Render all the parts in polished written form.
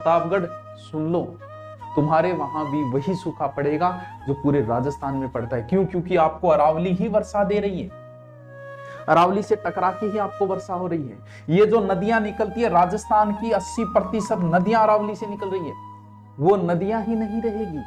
प्रतापगढ़ सुन लो, तुम्हारे वहां भी वही सूखा पड़ेगा जो पूरे राजस्थान में पड़ता है। क्यों? क्योंकि आपको अरावली ही वर्षा दे रही है, अरावली से टकरा के ही आपको वर्षा हो रही है। ये जो नदियां निकलती है, राजस्थान की 80% नदियां अरावली से निकल रही है। वो नदियां ही नहीं रहेगी,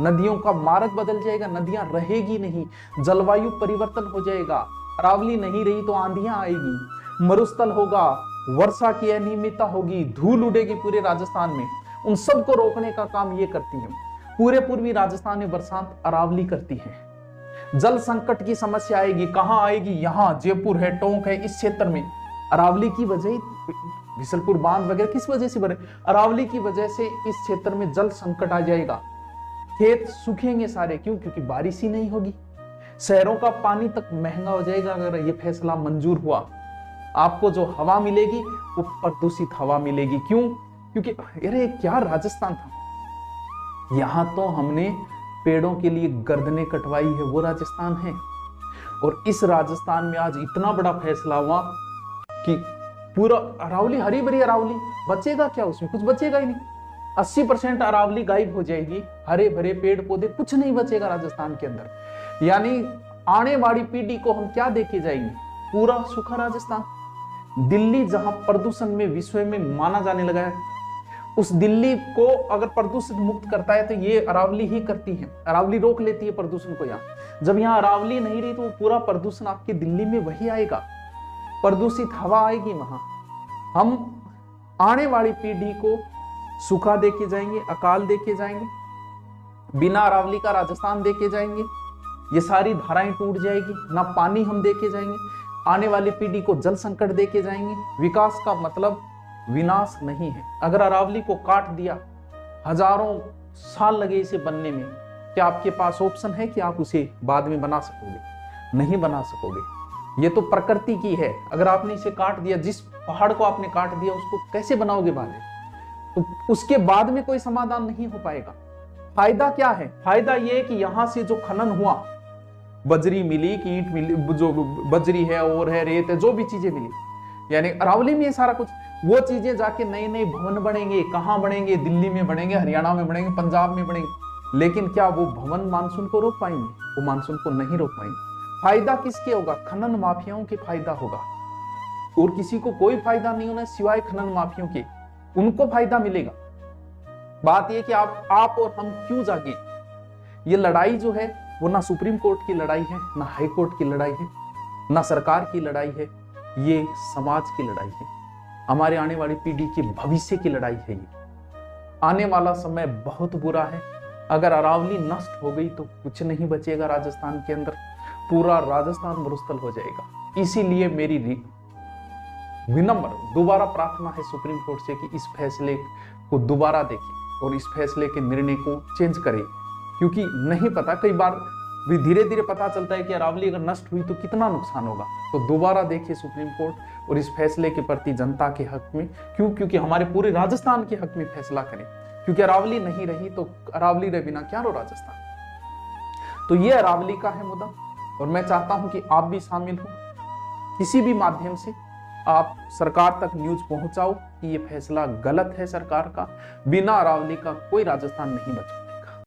नदियों का मार्ग बदल जाएगा, नदियां रहेगी नहीं, जलवायु परिवर्तन हो जाएगा। अरावली नहीं रही तो आंधियां आएगी, मरुस्थल होगा, वर्षा की अनियमितता होगी, धूल उड़ेगी पूरे राजस्थान में। उन सबको रोकने का काम ये करती है। पूरे पूर्वी राजस्थान में बरसात अरावली करती है। जल संकट की समस्या आएगी, कहां आएगी? यहां जयपुर है, टोंक है, इस क्षेत्र में अरावली की वजह, बिसलपुर बांध वगैरह किस वजह से बने? अरावली की वजह से इस क्षेत्र में जल संकट आ जाएगा, खेत सूखेंगे सारे। क्यों? क्योंकि बारिश ही नहीं होगी। शहरों का पानी तक महंगा हो जाएगा अगर ये फैसला मंजूर हुआ। आपको जो हवा मिलेगी वो प्रदूषित हवा मिलेगी। क्यों? क्योंकि अरे क्या राजस्थान था, यहां तो हमने पेड़ों के लिए गर्दनें कटवाई है, वो राजस्थान है। और इस राजस्थान में आज इतना बड़ा फैसला हुआ कि पूरा अरावली, हरी भरी अरावली, बचेगा क्या उसमें? कुछ बचेगा ही नहीं। 80% अरावली गायब हो जाएगी, हरे भरे पेड़ पौधे, कुछ नहीं बचेगा राजस्थान के अंदर। यानी आने वाली पीढ़ी को हम क्या देके जाएंगे? पूरा सूखा राजस्थान। दिल्ली जहां प्रदूषण में विश्व में माना जाने लगा है, उस दिल्ली को अगर प्रदूषण मुक्त करता है तो ये अरावली ही करती है। अरावली रोक लेती है प्रदूषण को। यहाँ जब यहाँ अरावली नहीं रही तो पूरा प्रदूषण आपके दिल्ली में वही आएगा, प्रदूषित हवा आएगी वहां। हम आने वाली पीढ़ी को सूखा देके जाएंगे, अकाल देके जाएंगे, बिना अरावली का राजस्थान देके जाएंगे। ये सारी धाराएं टूट जाएगी, ना पानी हम देके जाएंगे, आने वाली पीढ़ी को जल संकट देके जाएंगे। विकास का मतलब विनाश नहीं है। अगर अरावली को काट दिया, हजारों साल लगे इसे बनने में, क्या आपके पास ऑप्शन है कि आप उसे बाद में बना सकोगे? नहीं बना सकोगे। ये तो प्रकृति की है। अगर आपने इसे काट दिया, जिस पहाड़ को आपने काट दिया, उसको कैसे बनाओगे बाद में? तो उसके बाद में कोई समाधान नहीं हो पाएगा। फायदा क्या है? फायदा ये है कि यहां से जो खनन हुआ, बजरी मिली कि ईंट मिली, जो बजरी है और है, रेत है, जो भी चीजें मिली, यानी अरावली में ये सारा कुछ, वो चीजें जाके नए नए भवन बनेंगे। कहां बनेंगे? दिल्ली में बनेंगे, हरियाणा में बनेंगे, पंजाब में बनेंगे। लेकिन क्या वो भवन मानसून को रोक पाएंगे? वो मानसून को नहीं रोक पाएंगे। फायदा किसके होगा? खनन माफियाओं के फायदा होगा, और किसी को कोई फायदा नहीं होना सिवाय खनन माफियाओं के। उनको फायदा मिलेगा। बात यह कि आप और हम क्यों जागे? ये लड़ाई जो है वो ना सुप्रीम कोर्ट की लड़ाई है, ना हाई कोर्ट की लड़ाई है, ना सरकार की लड़ाई है, ये समाज की लड़ाई है। हमारे आने वाली पीढ़ी के भविष्य की लड़ाई है ये। आने वाला समय बहुत बुरा है। अगर अरावली नष्ट हो गई तो कुछ नहीं बचेगा राजस्थान के अंदर, पूरा राजस्थान मरुस्थल हो जाएगा। इसीलिए मेरी विनम्र दोबारा प्रार्थना है सुप्रीम कोर्ट से कि इस फैसले को दोबारा देखें और इस फैसले के निर्णय को चेंज करें। क्योंकि नहीं पता, कई बार भी धीरे धीरे पता चलता है कि अरावली अगर नष्ट हुई तो कितना नुकसान होगा। तो दोबारा देखिए सुप्रीम कोर्ट और इस फैसले के प्रति जनता के हक में, क्यों? क्योंकि हमारे पूरे राजस्थान के हक में फैसला करें। क्योंकि अरावली नहीं रही तो अरावली रहे बिना क्या रो राजस्थान। तो ये अरावली का है मुद्दा, और मैं चाहता हूं कि आप भी शामिल हो, किसी भी माध्यम से आप सरकार तक न्यूज पहुंचाओ कि ये फैसला गलत है सरकार का। बिना अरावली का कोई राजस्थान नहीं बचा।